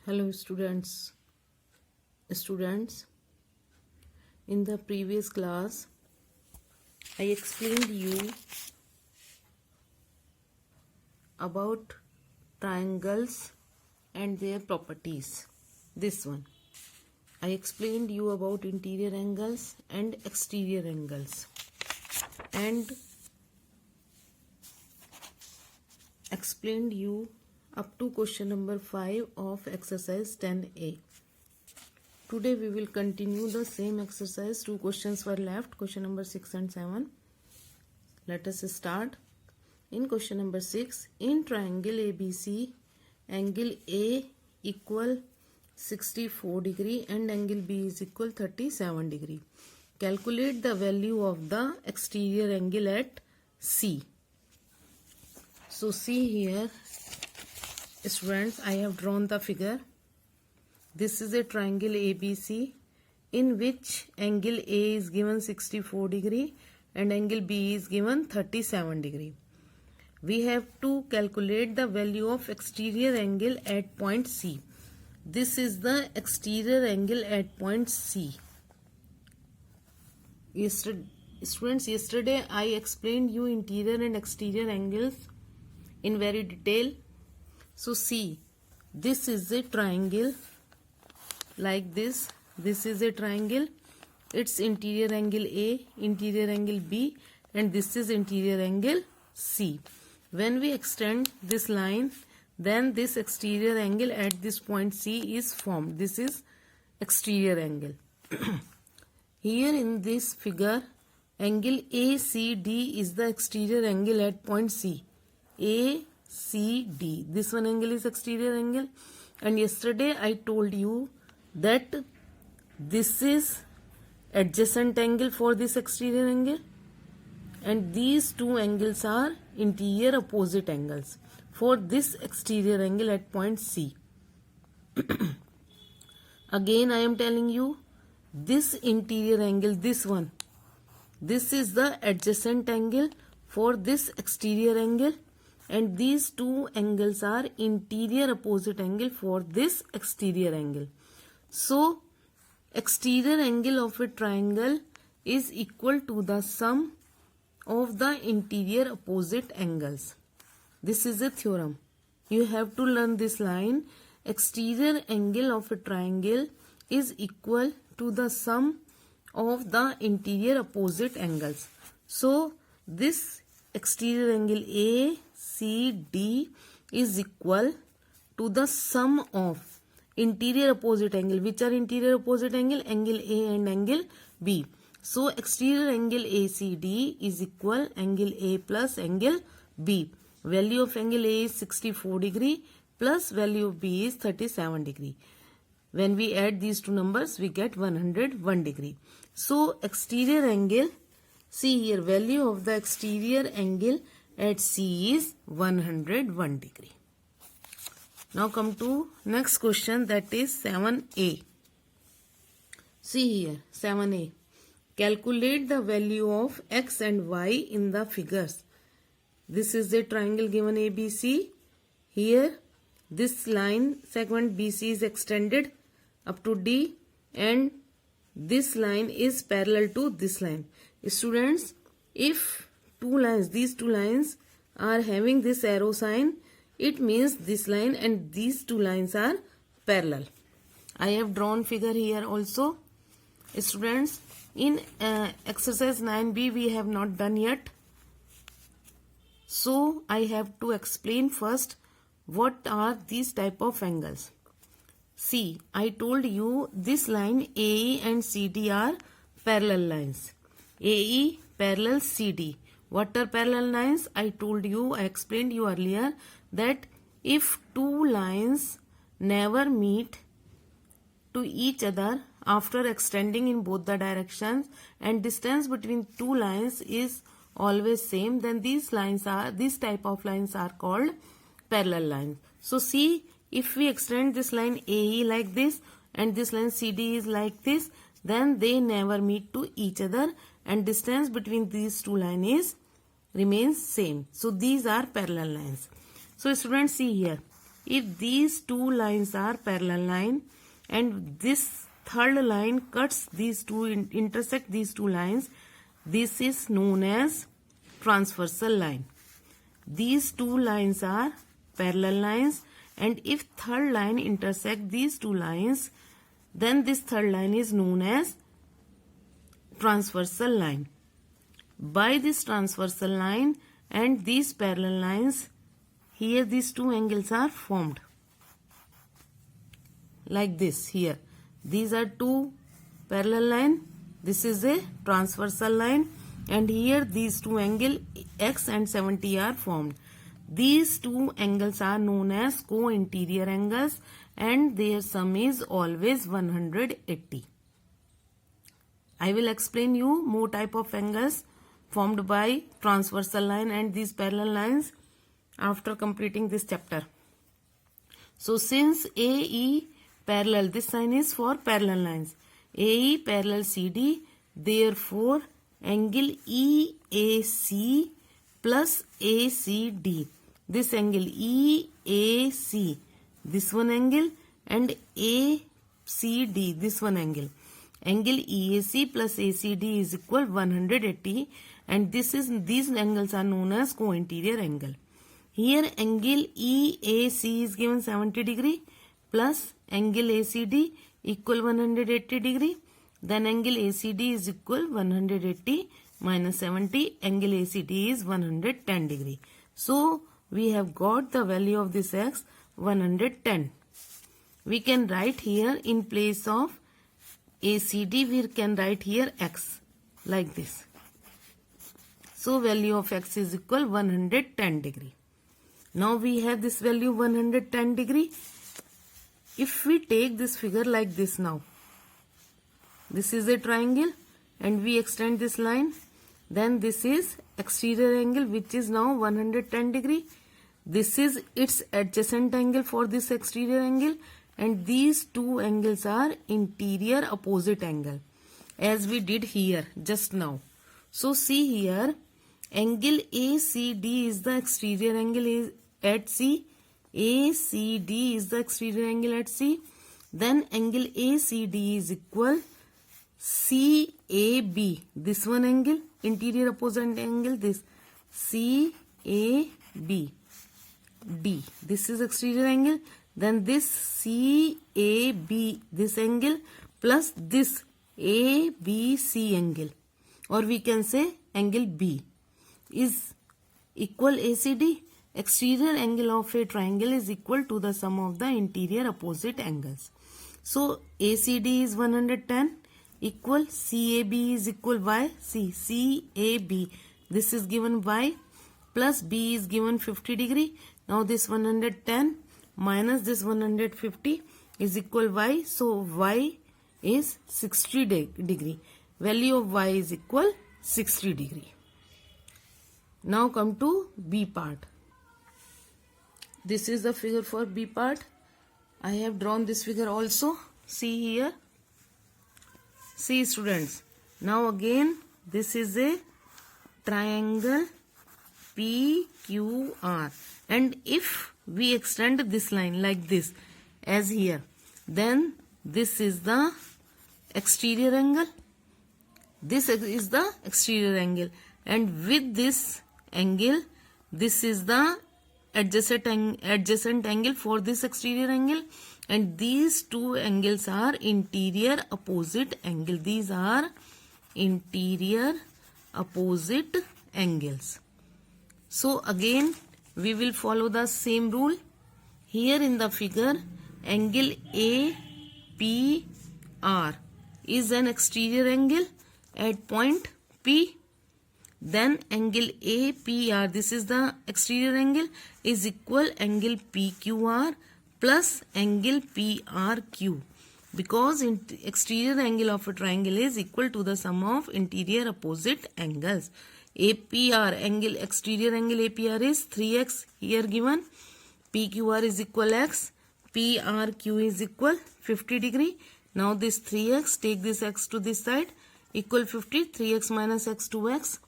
Hello students, in the previous class I explained you about triangles and their properties. This one I explained you about interior angles and exterior angles and explained you up to question number 5 of exercise 10a. Today we will continue the same exercise. 2 questions were left, question number 6 and 7. Let us start. In question number 6, in triangle ABC, angle A equal 64 degree and angle B is equal 37 degree. Calculate the value of the exterior angle at C. So see here, students, I have drawn the figure. This is a triangle ABC in which angle A is given 64 degree and angle B is given 37 degree. We have to calculate the value of exterior angle at point C. This is the exterior angle at point C. Yesterday I explained you interior and exterior angles in very detail. So see, this is a triangle like this. This is a triangle. Its interior angle A, interior angle B, and this is interior angle C. When we extend this line, then this exterior angle at this point C is formed. This is exterior angle. Here in this figure, angle ACD is the exterior angle at point C. ACD. This one angle is exterior angle. And yesterday I told you that this is adjacent angle for this exterior angle and these two angles are interior opposite angles for this exterior angle at point C. Again I am telling you, this interior angle, this one, this is the adjacent angle for this exterior angle and these two angles are interior opposite angle for this exterior angle. So, exterior angle of a triangle is equal to the sum of the interior opposite angles. This is a theorem. You have to learn this line. Exterior angle of a triangle is equal to the sum of the interior opposite angles. So, this exterior angle ACD is equal to the sum of interior opposite angle. Which are interior opposite angle? Angle A and angle B. So exterior angle ACD is equal angle A plus angle B. Value of angle A is 64 degree plus value of B is 37 degree. When we add these two numbers, we get 101 degree. So exterior angle, see here, value of the exterior angle at C is 101 degree. Now come to next question, that is 7a. See here, 7a. Calculate the value of x and y in the figures. This is a triangle given ABC. Here this line segment BC is extended up to D and this line is parallel to this line. Students, if these two lines are having this arrow sign, it means this line and these two lines are parallel. I have drawn figure here also. Students, in exercise 9b we have not done yet. So I have to explain first what are these type of angles. See, I told you this line AE and CD are parallel lines. AE parallel CD. What are parallel lines? I told you, I explained you earlier that if two lines never meet to each other after extending in both the directions and distance between two lines is always same, then this type of lines are called parallel lines. So see, if we extend this line AE like this and this line CD is like this, then they never meet to each other and distance between these two lines remains same. So these are parallel lines. So students, see here, if these two lines are parallel line and this third line cuts these two, intersect these two lines, this is known as transversal line. These two lines are parallel lines, and if third line intersect these two lines, then this third line is known as transversal line. By this transversal line and these parallel lines, here these two angles are formed like this. Here these are two parallel line, this is a transversal line, and here these two angles x and 70 are formed. These two angles are known as co-interior angles and their sum is always 180. I will explain you more type of angles formed by transversal line and these parallel lines after completing this chapter. So since AE parallel, this sign is for parallel lines. AE parallel CD, therefore angle EAC plus ACD. This angle EAC, this one angle, and ACD, this one angle. Angle EAC plus ACD is equal 180, and these angles are known as co-interior angle. Here angle EAC is given 70 degree plus angle ACD equal 180 degree. Then angle ACD is equal 180 minus 70. Angle ACD is 110 degree. So we have got the value of this x 110. We can write here in place of ACD, we can write here x like this. So value of x is equal 110 degree. Now we have this value 110 degree. If we take this figure like this now, this is a triangle and we extend this line, then this is exterior angle which is now 110 degree. This is its adjacent angle for this exterior angle, and these two angles are interior opposite angle as we did here just now. So see here, angle ACD is the exterior angle at C. ACD is the exterior angle at C. Then angle ACD is equal CAB. This one angle, interior opposite angle, this CAB. D. This is exterior angle. Then this CAB, this angle, plus this ABC angle, or we can say angle B, is equal ACD. Exterior angle of a triangle is equal to the sum of the interior opposite angles. So ACD is 110 equal CAB is equal Y. See, CAB, this is given Y plus B is given 50 degree. Now this 110 minus this 150 is equal Y. So Y is 60 degree. Value of Y is equal 60 degree. Now come to B part. This is the figure for B part. I have drawn this figure also. See here. See students. Now again this is a triangle PQR, and if we extend this line like this as here, then this is the exterior angle. This is the exterior angle, and with this angle, this is the adjacent angle for this exterior angle, and these two angles are interior opposite angle. These are interior opposite angles. So again we will follow the same rule. Here in the figure, angle APR is an exterior angle at point P. Then angle APR, this is the exterior angle, is equal angle PQR plus angle PRQ, because exterior angle of a triangle is equal to the sum of interior opposite angles. APR angle, exterior angle APR is 3x here given. PQR is equal x. PRQ is equal 50 degree. Now this 3x, take this x to this side, equal 50. 3x minus x 2x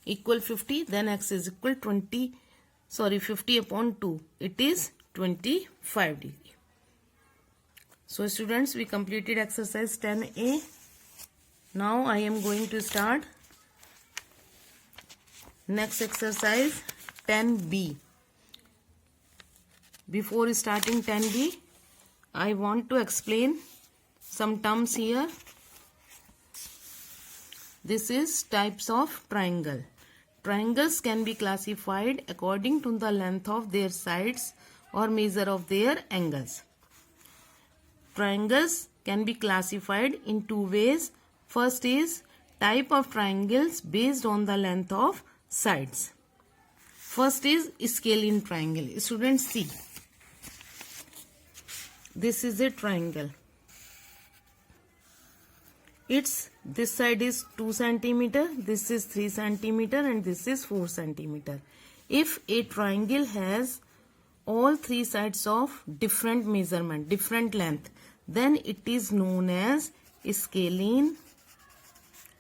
equal 50. Then x is equal 50 upon 2. It is 25 degree. So students, we completed exercise 10A. Now I am going to start next exercise 10B. Before starting 10B, I want to explain some terms here. This is types of triangle. Triangles can be classified according to the length of their sides or measure of their angles. Triangles can be classified in two ways. First is type of triangles based on the length of sides. First is scalene triangle. Students, see. This is a triangle. This side is 2 cm, this is 3 cm, and this is 4 cm. If a triangle has all three sides of different measurement, different length, then it is known as scalene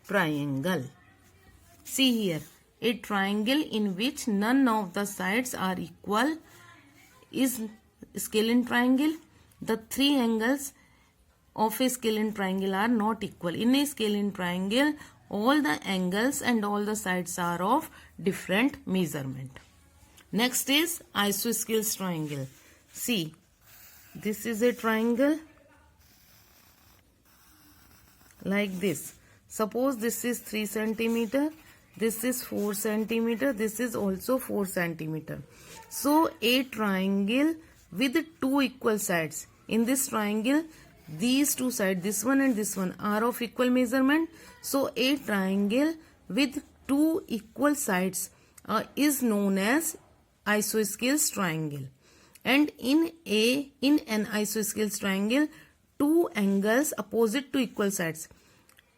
triangle. See here, a triangle in which none of the sides are equal is scalene triangle. The three angles of a scalene triangle are not equal. In a scalene triangle, all the angles and all the sides are of different measurement. Next is isosceles triangle. See, this is a triangle like this. Suppose this is 3 cm, this is 4 cm, this is also 4 cm. So a triangle with two equal sides. In this triangle, these two sides, this one and this one, are of equal measurement. So a triangle with two equal sides is known as isosceles triangle. And in an isosceles triangle, two angles opposite to equal sides.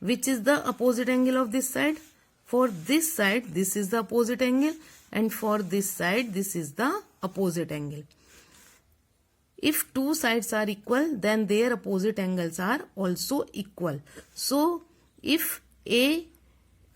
Which is the opposite angle of this side? For this side, this is the opposite angle, and for this side, this is the opposite angle. If two sides are equal, then their opposite angles are also equal. So, if a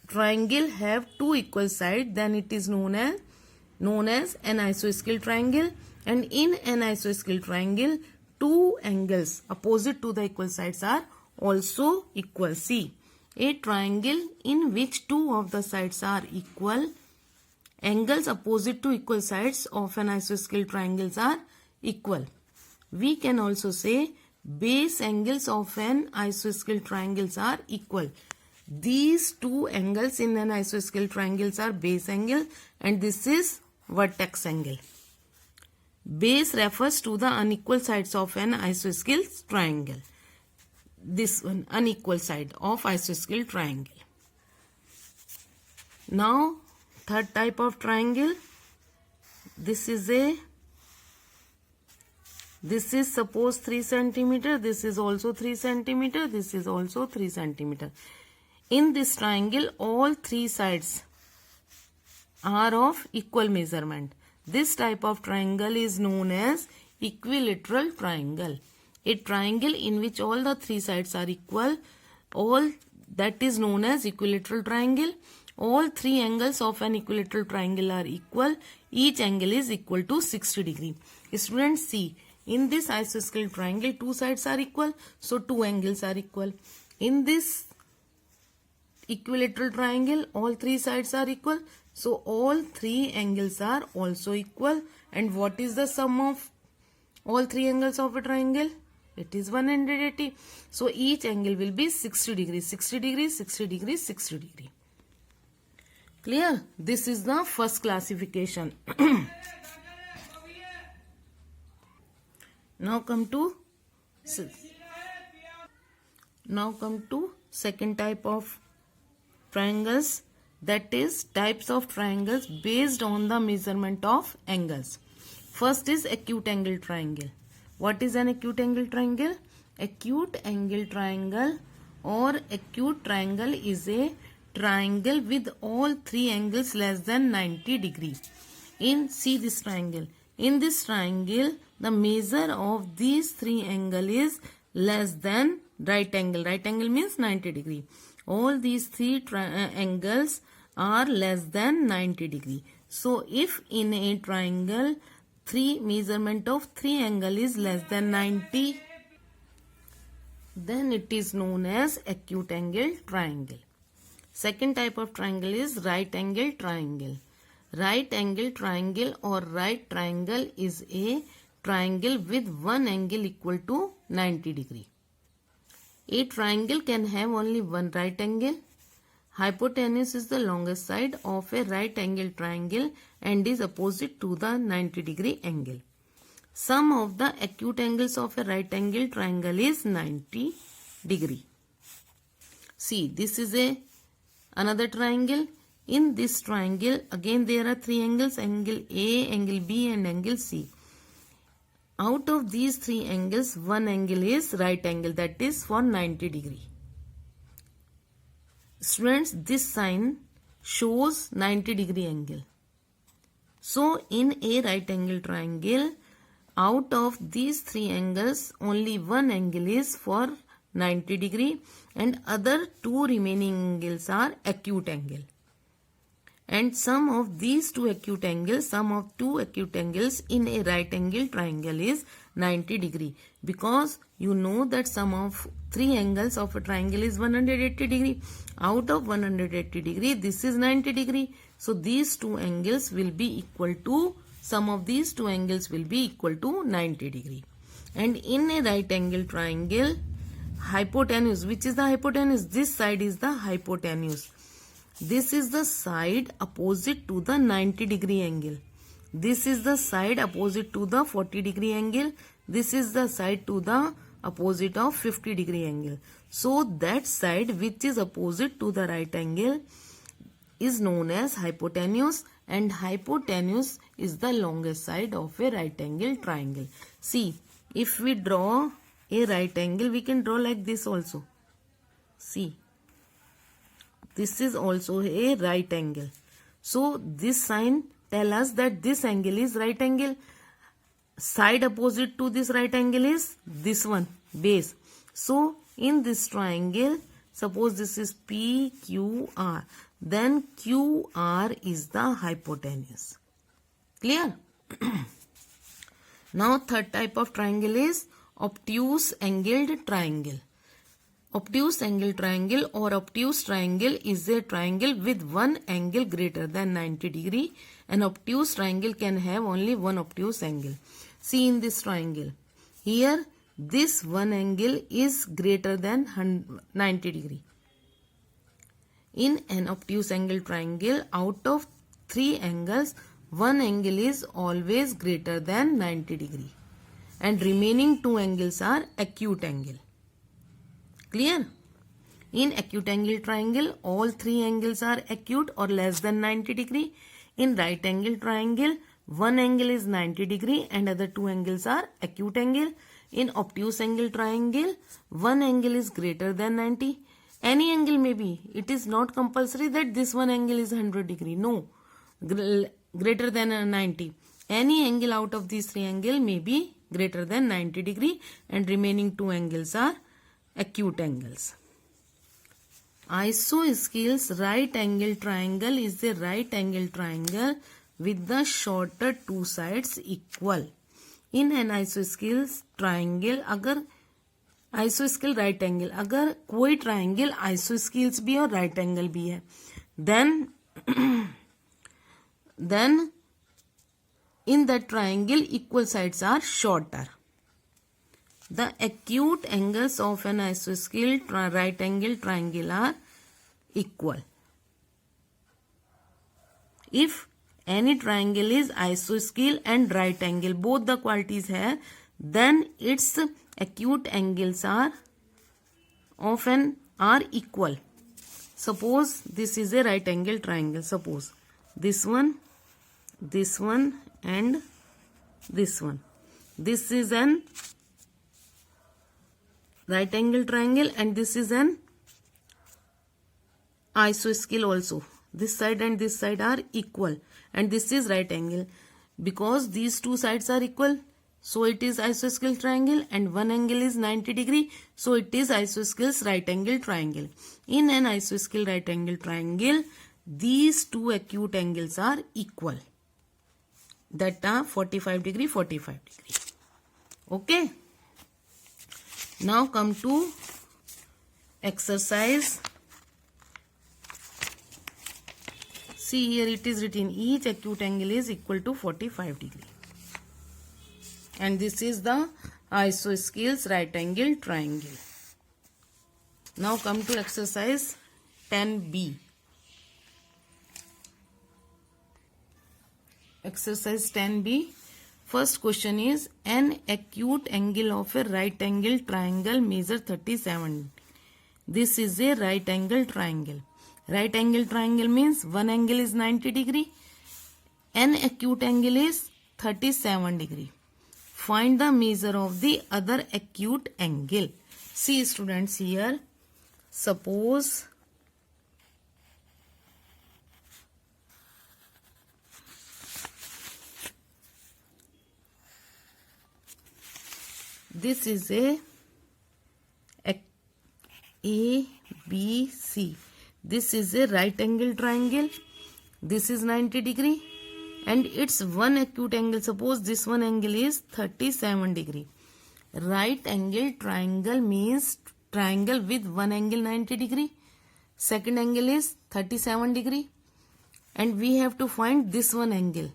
triangle have two equal sides, then it is known as an isosceles triangle. And in an isosceles triangle, two angles opposite to the equal sides are also equal. See, a triangle in which two of the sides are equal, angles opposite to equal sides of an isosceles triangles are equal. We can also say base angles of an isosceles triangles are equal. These two angles in an isosceles triangles are base angle, and this is vertex angle. Base refers to the unequal sides of an isosceles triangle. This one, unequal side of isosceles triangle. Now, third type of triangle. This is suppose 3 cm, this is also 3 cm, this is also 3 cm. In this triangle, all three sides are of equal measurement. This type of triangle is known as equilateral triangle. A triangle in which all the three sides are equal, that is known as equilateral triangle. All three angles of an equilateral triangle are equal. Each angle is equal to 60 degree. Students, see, in this isosceles triangle, two sides are equal, so two angles are equal. In this equilateral triangle, all three sides are equal, so all three angles are also equal. And what is the sum of all three angles of a triangle? It is 180. So each angle will be 60 degrees, 60 degrees, 60 degrees, 60 degrees. Clear? This is the first classification. Now come to second type of triangles, that is types of triangles based on the measurement of angles. First is acute angle triangle. What is an acute angle triangle? Acute angle triangle or acute triangle is a triangle with all three angles less than 90 degrees. See this triangle. In this triangle, the measure of these three angles is less than right angle. Right angle means 90 degree. All these three angles are less than 90 degree. So, if in a triangle measurement of three angle is less than 90, then it is known as acute angle triangle. Second type of triangle is right angle triangle. Right angle triangle or right triangle is a triangle with one angle equal to 90 degree. A triangle can have only one right angle. Hypotenuse is the longest side of a right angle triangle and is opposite to the 90 degree angle. Sum of the acute angles of a right angle triangle is 90 degree. See, this is another triangle. In this triangle, again there are three angles, angle A, angle B and angle C. Out of these three angles, one angle is right angle, that is for 90 degree. Students, this sign shows 90 degree angle. So, in a right angle triangle, out of these three angles, only one angle is for 90 degree and other two remaining angles are acute angle. And sum of these two acute angles, sum of two acute angles in a right angle triangle is 90 degree. Because you know that sum of three angles of a triangle is 180 degree. Out of 180 degree, this is 90 degree. So these two angles will be equal to, sum of these two angles will be equal to 90 degree. And in a right angle triangle, hypotenuse, which is the hypotenuse? This side is the hypotenuse. This is the side opposite to the 90 degree angle. This is the side opposite to the 40 degree angle. This is the side to the opposite of 50 degree angle. So that side which is opposite to the right angle is known as hypotenuse, and hypotenuse is the longest side of a right angle triangle. See, if we draw a right angle, we can draw like this also. See, this is also a right angle. So this sign tell us that this angle is right angle. Side opposite to this right angle is this one, base. So in this triangle, suppose this is PQR, then QR is the hypotenuse. Clear? Now third type of triangle is obtuse angled triangle. Obtuse angle triangle or obtuse triangle is a triangle with one angle greater than 90 degree. An obtuse triangle can have only one obtuse angle. See in this triangle, here this one angle is greater than 90 degree. In an obtuse angle triangle, out of three angles, one angle is always greater than 90 degree and remaining two angles are acute angle. Clear? In acute angle triangle, all three angles are acute or less than 90 degree. In right angle triangle, one angle is 90 degree and other two angles are acute angle. In obtuse angle triangle, one angle is greater than 90. Any angle may be. It is not compulsory that this one angle is 100 degree. No. Greater than 90. Any angle out of these three angles may be greater than 90 degree and remaining two angles are acute angles. Isosceles right angle triangle is a right angle triangle with the shorter two sides equal. In an isosceles triangle, अगर isosceles right angle, अगर कोई triangle isosceles भी और right angle भी है, then in that triangle equal sides are shorter. The acute angles of an isosceles right angle triangle are equal. If any triangle is isosceles and right angle, both the qualities have, then its acute angles are equal. Suppose this is a right angle triangle. Suppose this one and this one. This is an right angle triangle and this is an isosceles also. This side and this side are equal and this is right angle. Because these two sides are equal, so it is isosceles triangle and one angle is 90 degree, so it is isosceles right angle triangle. In an isosceles right angle triangle, these two acute angles are equal. that are 45 degree, 45 degree. Okay. Now come to exercise. See here it is written each acute angle is equal to 45 degree. And this is the isosceles right angle triangle. Now come to exercise 10b. Exercise 10b. First question is an acute angle of a right angle triangle measure 37. This is a right angle triangle. Right angle triangle means one angle is 90 degree. An acute angle is 37 degree. Find the measure of the other acute angle. See students here. Suppose this is a B, C. This is a right angle triangle. This is 90 degree. And it's one acute angle. Suppose this one angle is 37 degree. Right angle triangle means triangle with one angle 90 degree. Second angle is 37 degree. And we have to find this one angle.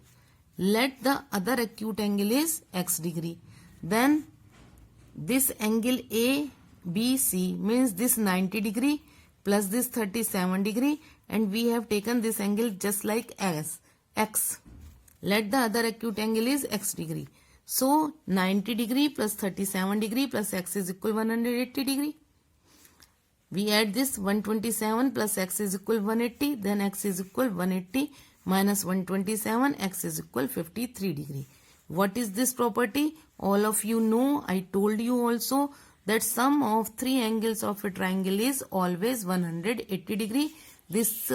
Let the other acute angle is x degree. Then this angle ABC means this 90 degree plus this 37 degree. And we have taken this angle just like as x. Let the other acute angle is x degree. So 90 degree plus 37 degree plus x is equal 180 degree. We add this 127 plus x is equal 180. Then x is equal 180 minus 127. X is equal 53 degree. What is this property? All of you know, I told you also that sum of three angles of a triangle is always 180 degree. This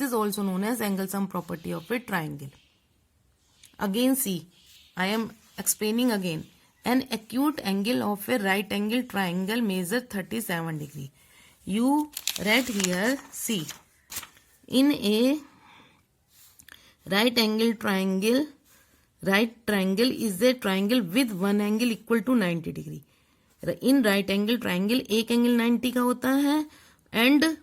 is also known as angle sum property of a triangle. Again see, I am explaining again. An acute angle of a right angle triangle measure 37 degree. You read here, see, in a right angle triangle, right triangle is a triangle with one angle equal to 90 degree. In right angle triangle एक angle 90 का होता है and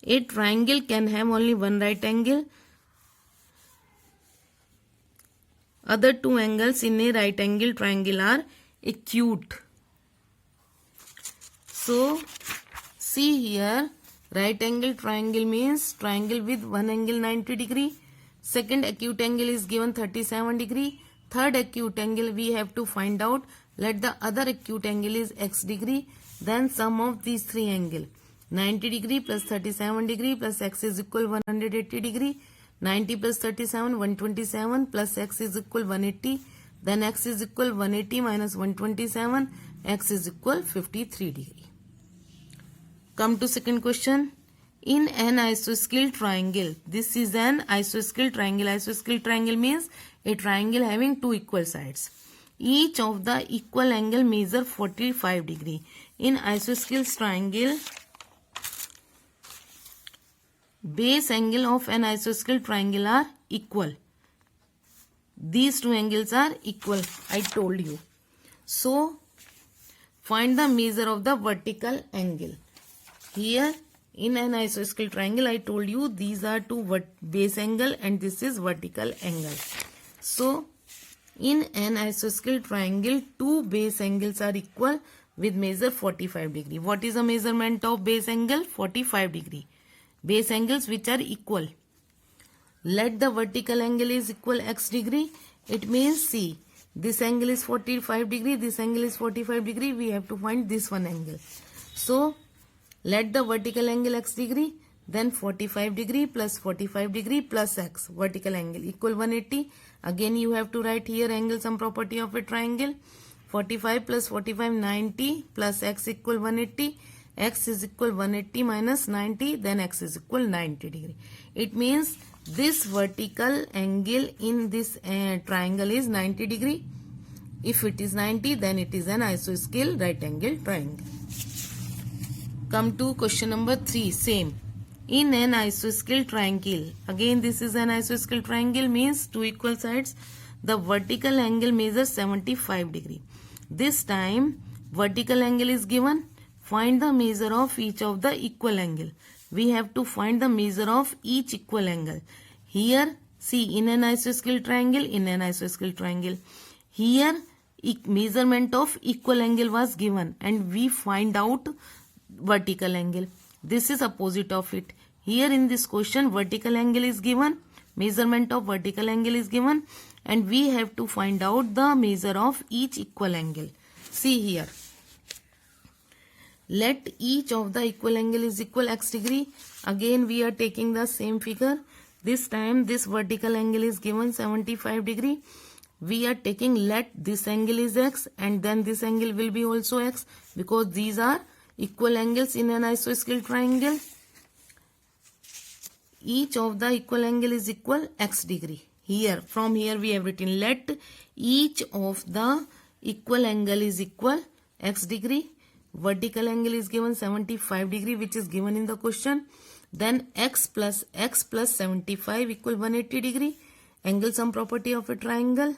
a triangle can have only one right angle. Other two angles in a right angle triangle are acute. So see here, right angle triangle means triangle with one angle 90 degree. Second acute angle is given 37 degree. Third acute angle we have to find out. Let the other acute angle is x degree. Then sum of these three angles. 90 degree plus 37 degree plus x is equal 180 degree. 90 plus 37, 127 plus x is equal 180. Then x is equal 180 minus 127. X is equal 53 degree. Come to second question. In an isosceles triangle, this is an isosceles triangle. Isosceles triangle means a triangle having two equal sides. Each of the equal angle measure 45 degree. In isosceles triangle, base angle of an isosceles triangle are equal. These two angles are equal, I told you. So, find the measure of the vertical angle. Here, in an isosceles triangle, I told you these are two base angle and this is vertical angle. So, in an isosceles triangle, two base angles are equal with measure 45 degree. What is the measurement of base angle? 45 degree. Base angles which are equal. Let the vertical angle is equal x degree. It means see, this angle is 45 degree, this angle is 45 degree. We have to find this one angle. So, let the vertical angle x degree, then 45 degree plus 45 degree plus x, vertical angle equal 180. Again you have to write here angle sum property of a triangle. 45 plus 45, 90 plus x equal 180. X is equal 180 minus 90, then x is equal 90 degree. It means this vertical angle in this triangle is 90 degree. If it is 90, then it is an isosceles right angle triangle. Come to question number 3, same. In an isosceles triangle, again this is an isosceles triangle, means two equal sides. The vertical angle measures 75 degree. This time vertical angle is given. Find the measure of each of the equal angle. We have to find the measure of each equal angle. Here see, in an isosceles triangle, here measurement of equal angle was given and we find out vertical angle. This is opposite of it. Here in this question vertical angle is given, measurement of vertical angle is given, and we have to find out the measure of each equal angle. See here, let each of the equal angle is equal x degree. Again we are taking the same figure. This time this vertical angle is given 75 degree. We are taking, let this angle is x and then this angle will be also x, because these are equal angles in an isosceles triangle. Each of the equal angle is equal x degree. Here, from here we have written, let each of the equal angle is equal x degree. Vertical angle is given 75 degree, which is given in the question. Then x plus 75 equal 180 degree. Angle sum property of a triangle.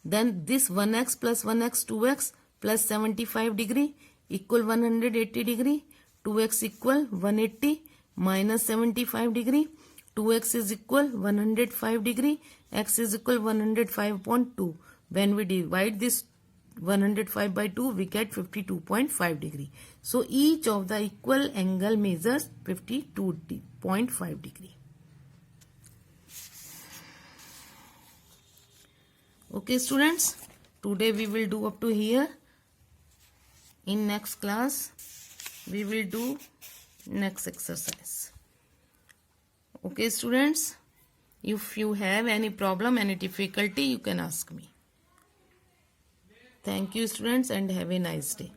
Then this 1x plus 1x 2x plus 75 degree equal 180 degree. 2x equal 180 minus 75 degree. 2x is equal 105 degree. X is equal 105.2. When we divide this 105 by 2, we get 52.5 degree. So each of the equal angle measures 52.5 degree. Okay students, today we will do up to here. In next class we will do next exercise. Okay students, if you have any problem, any difficulty, you can ask me. Thank you students and have a nice day.